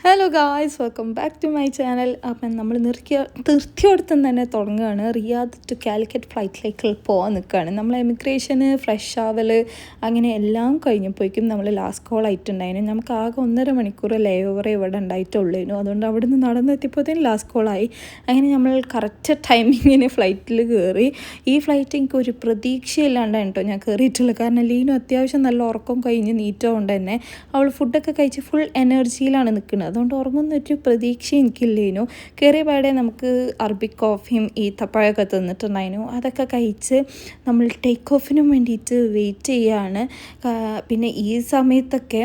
Hello guys, welcome back to my channel. അപ്പം നമ്മൾ നിർത്തിയോടത്തും തന്നെ തുടങ്ങുകയാണ്. റിയാദ് ടു കാലിക്കറ്റ് ഫ്ലൈറ്റിലേക്ക് പോകാൻ നിൽക്കുകയാണ്. നമ്മൾ എമിഗ്രേഷന്, ഫ്രഷ് ആവൽ, അങ്ങനെ എല്ലാം കഴിഞ്ഞപ്പോഴേക്കും നമ്മൾ ലാസ്റ്റ് കോൾ ആയിട്ടുണ്ടായിരുന്നു. നമുക്ക് ആകെ 1.5 മണിക്കൂർ ലേ ഓവറേ ഇവിടെ ഉണ്ടായിട്ടുള്ളൂ. അതുകൊണ്ട് അവിടെ നിന്ന് നടന്നെത്തിയപ്പോഴത്തേനും ലാസ്റ്റ് കോളായി. അങ്ങനെ നമ്മൾ കറക്റ്റ് ടൈമിങ്ങിന് ഫ്ലൈറ്റിൽ കയറി. ഈ ഫ്ലൈറ്റ് എനിക്ക് ഒരു പ്രതീക്ഷയില്ലാണ്ടാണ് കേട്ടോ ഞാൻ കയറിയിട്ടുള്ളത്. കാരണം ലീനു അത്യാവശ്യം നല്ല ഉറക്കം കഴിഞ്ഞ് നീറ്റോണ്ട് തന്നെ അവൾ ഫുഡൊക്കെ കഴിച്ച് ഫുൾ എനർജിയിലാണ് നിൽക്കുന്നത്. അതുകൊണ്ട് ഉറങ്ങുന്നൊരു പ്രതീക്ഷ എനിക്കില്ലേനു. കയറിയ പാടെ നമുക്ക് അറബിക് കോഫിയും ഈത്തപ്പഴമൊക്കെ തന്നിട്ടുണ്ടായിരുന്നു. അതൊക്കെ കഴിച്ച് നമ്മൾ ടേക്ക് ഓഫിനും വേണ്ടിയിട്ട് വെയിറ്റ് ചെയ്യുകയാണ്. പിന്നെ ഈ സമയത്തൊക്കെ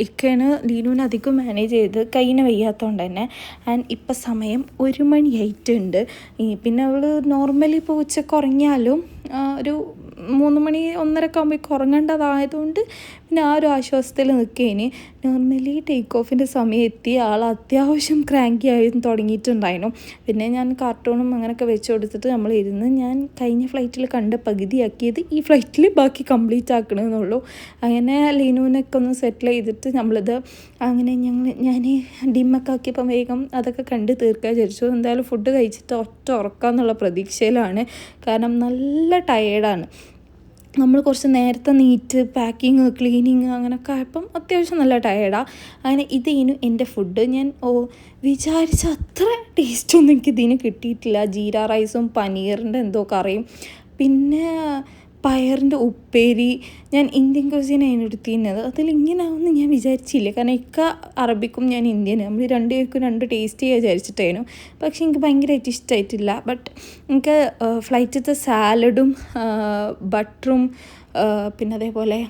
ഇക്കയാണ് ലീനുവിനെ അധികം മാനേജ് ചെയ്ത് കയ്യിന് വയ്യാത്തതുകൊണ്ട് തന്നെ. ആൻഡ് ഇപ്പം സമയം 1 മണിയായിട്ടുണ്ട്. പിന്നെ അവൾ നോർമലി ഇപ്പോൾ ഉച്ചയ്ക്ക് ഉറങ്ങിയാലും ഒരു 3 മണി 1:30 ആകുമ്പോഴേക്കും ഉറങ്ങേണ്ടതായതുകൊണ്ട് പിന്നെ ആ ഒരു ആശ്വാസത്തിൽ നിൽക്കുകയാണ്. നോർമലി ടേക്ക് ഓഫിൻ്റെ സമയം എത്തി ആൾ അത്യാവശ്യം ക്രാങ്കി ആയി തുടങ്ങിയിട്ടുണ്ടായിരുന്നു. പിന്നെ ഞാൻ കാർട്ടൂണും അങ്ങനെയൊക്കെ വെച്ച് കൊടുത്തിട്ട് നമ്മൾ ഇരുന്ന് ഞാൻ കഴിഞ്ഞ ഫ്ലൈറ്റിൽ കണ്ട പകുതിയാക്കിയത് ഈ ഫ്ലൈറ്റിൽ ബാക്കി കംപ്ലീറ്റ് ആക്കണമെന്നുള്ളൂ. അങ്ങനെ ലീനുവിനൊക്കെ ഒന്ന് സെറ്റിൽ ചെയ്തിട്ട് നമ്മളിത് അങ്ങനെ ഞാൻ ഡിമ്മൊക്കെ ആക്കിയപ്പം വേഗം അതൊക്കെ കണ്ട് തീർക്കാൻ വിചാരിച്ചു. എന്തായാലും ഫുഡ് കഴിച്ചിട്ട് ഒറ്റ ഉറക്കാമെന്നുള്ള പ്രതീക്ഷയിലാണ്. കാരണം നല്ല ടയേർഡാണ്. നമ്മൾ കുറച്ച് നേരത്തെ നീറ്റ് പാക്കിങ് ക്ലീനിങ് അങ്ങനെയൊക്കെ ആയപ്പം അത്യാവശ്യം നല്ല ടയേർഡാണ്. അങ്ങനെ ഇതിന് എൻ്റെ ഫുഡ് ഞാൻ വിചാരിച്ച അത്ര ടേസ്റ്റൊന്നും എനിക്ക് ഇതിന് കിട്ടിയിട്ടില്ല. ജീര റൈസും പനീറിൻ്റെ എന്തോ കറിയും പിന്നെ പയറിൻ്റെ ഉപ്പേരി. ഞാൻ ഇന്ത്യൻ കുസിനാണ് എടുത്തിരുന്നത്. അതിലിങ്ങനെയാവുമെന്ന് ഞാൻ വിചാരിച്ചില്ല. കാരണം ഇക്ക അറബിക്കും ഞാൻ ഇന്ത്യൻ, നമ്മൾ രണ്ടുപേർക്കും 2 ടേസ്റ്റ് ചെയ്യാൻ വിചാരിച്ചിട്ടായിരുന്നു. പക്ഷേ എനിക്ക് ഭയങ്കരമായിട്ട് ഇഷ്ടമായിട്ടില്ല. ബട്ട് എനിക്ക് ഫ്ലൈറ്റിലത്തെ സാലഡും ബട്ടറും പിന്നെ അതേപോലെ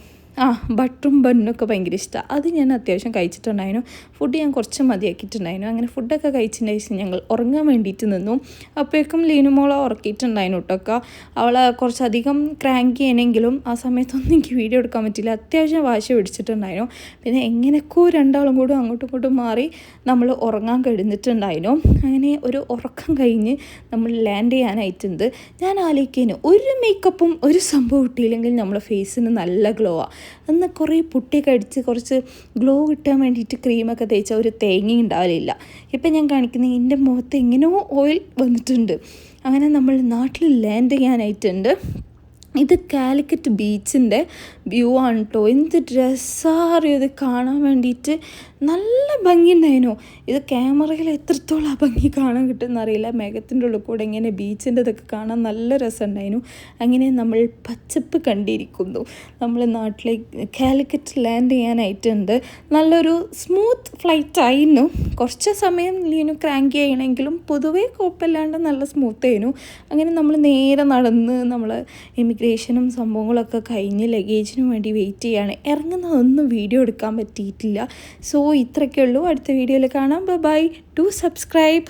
ബട്ടറും ബണ്ണൊക്കെ ഭയങ്കര ഇഷ്ടമാണ്. അത് ഞാൻ അത്യാവശ്യം കഴിച്ചിട്ടുണ്ടായിരുന്നു. ഫുഡ് ഞാൻ കുറച്ച് മതിയാക്കിയിട്ടുണ്ടായിരുന്നു. അങ്ങനെ ഫുഡൊക്കെ കഴിച്ചതിന് ശേഷം ഞങ്ങൾ ഉറങ്ങാൻ വേണ്ടിയിട്ട് നിന്നു. അപ്പോഴേക്കും ലീനുമോളെ ഉറക്കിയിട്ടുണ്ടായിരുന്നു കേട്ടൊക്കെ. അവളെ കുറച്ചധികം ക്രാങ്കി ചെയ്യണമെങ്കിലും ആ സമയത്തൊന്നും എനിക്ക് വീഡിയോ എടുക്കാൻ പറ്റില്ല. അത്യാവശ്യം വാശി പിടിച്ചിട്ടുണ്ടായിരുന്നു. പിന്നെ എങ്ങനെയൊക്കെയോ രണ്ടാളും കൂടെ അങ്ങോട്ടും ഇങ്ങോട്ടും മാറി നമ്മൾ ഉറങ്ങാൻ കിടന്നിട്ടുണ്ടായിരുന്നു. അങ്ങനെ ഒരു ഉറക്കം കഴിഞ്ഞ് നമ്മൾ ലാൻഡ് ചെയ്യാനായിട്ടുണ്ട്. ഞാൻ ആലോചിക്കുന്നു, ഒരു മേക്കപ്പും ഒരു സംഭവം ഇട്ടില്ലെങ്കിൽ നമ്മളെ ഫേസിന് നല്ല ഗ്ലോ ആണ്. അന്ന് കുറേ പുട്ടിയൊക്കെ അടിച്ച് കുറച്ച് ഗ്ലോ കിട്ടാൻ വേണ്ടിയിട്ട് ക്രീമൊക്കെ തേച്ചാൽ ഒരു തേങ്ങ ഉണ്ടാവില്ല. ഇപ്പം ഞാൻ കാണിക്കുന്നത് എൻ്റെ മുഖത്ത് എങ്ങനെയോ ഓയിൽ വന്നിട്ടുണ്ട്. അങ്ങനെ നമ്മൾ നാട്ടിൽ ലാൻഡ് ചെയ്യാനായിട്ടുണ്ട്. ഇത് കാലിക്കറ്റ് ബീച്ചിൻ്റെ വ്യൂ ആണ് കേട്ടോ. എന്ത് രസമാണ് ഇത് കാണാൻ വേണ്ടിയിട്ട്. നല്ല ഭംഗിയുണ്ടായിരുന്നു. ഇത് ക്യാമറയിൽ എത്രത്തോളം ആ ഭംഗി കാണാൻ കിട്ടുമെന്ന് അറിയില്ല. മേഘത്തിൻ്റെ ഉള്ളിൽ കൂടെ ഇങ്ങനെ ബീച്ചിൻ്റെ ഇതൊക്കെ കാണാൻ നല്ല രസമുണ്ടായിരുന്നു. അങ്ങനെ നമ്മൾ പച്ചപ്പ് കണ്ടിരിക്കുന്നു. നമ്മൾ നാട്ടിലേക്ക് കാലിക്കറ്റ് ലാൻഡ് ചെയ്യാനായിട്ടുണ്ട്. നല്ലൊരു സ്മൂത്ത് ഫ്ലൈറ്റ് ആയിരുന്നു. കുറച്ച് സമയം ലീനു ക്രാങ്കി ആയിരുന്നെങ്കിലും പൊതുവേ കുഴപ്പമില്ലാണ്ട് നല്ല സ്മൂത്ത് ആയിരുന്നു. അങ്ങനെ നമ്മൾ നേരെ നടന്ന് നമ്മൾ ഇമിഗ്രേഷനും സംഭവങ്ങളൊക്കെ കഴിഞ്ഞ് ലഗേജിനും വേണ്ടി വെയിറ്റ് ചെയ്യുകയാണ്. ഇറങ്ങുന്നതൊന്നും വീഡിയോ എടുക്കാൻ പറ്റിയിട്ടില്ല. സോ ഇത്രയൊക്കെ ഉള്ളൂ. അടുത്ത വീഡിയോയിൽ കാണാം. ബൈ. Do subscribe.